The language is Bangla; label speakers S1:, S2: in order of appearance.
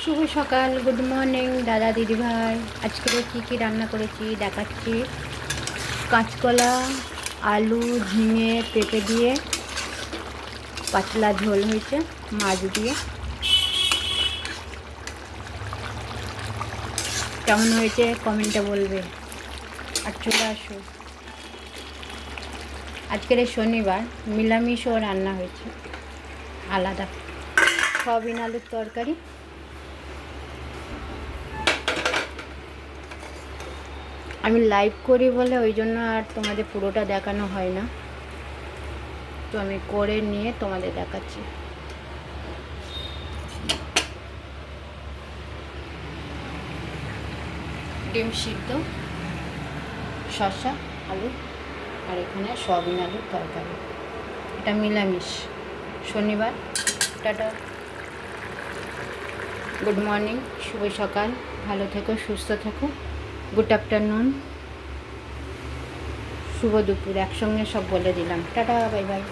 S1: শুভ সকাল, গুড মর্নিং দাদা দিদি ভাই। আজকে কী রান্না করেছি দেখাচ্ছি। কাঁচকলা, আলু, ঝিঙে, পেঁপে দিয়ে পাতলা ঝোল হয়েছে মাছ দিয়ে। কেমন হয়েছে কমেন্টে বলবে। আর চলে আসো, আজকের শনিবার নিরামিষও রান্না হয়েছে আলাদা, সয়াবিন আলুর তরকারি। আমি লাইভ করি বলে ওই জন্য আর তোমাদের পুরোটা দেখানো হয় না, তো আমি করে নিয়ে তোমাদের দেখাচ্ছি। ডিম সিদ্ধ, শসা, আলু, আর এখানে সয়াবিন আলুর তরকারি। এটা নিরামিষ শনিবার। টাটা, গুড মর্নিং, শুভ সকাল, ভালো থেকো, সুস্থ থেকো। গুড আফটারনুন, শুভ দুপুর, একসঙ্গে সব বলে দিলাম। Tata, bye bye.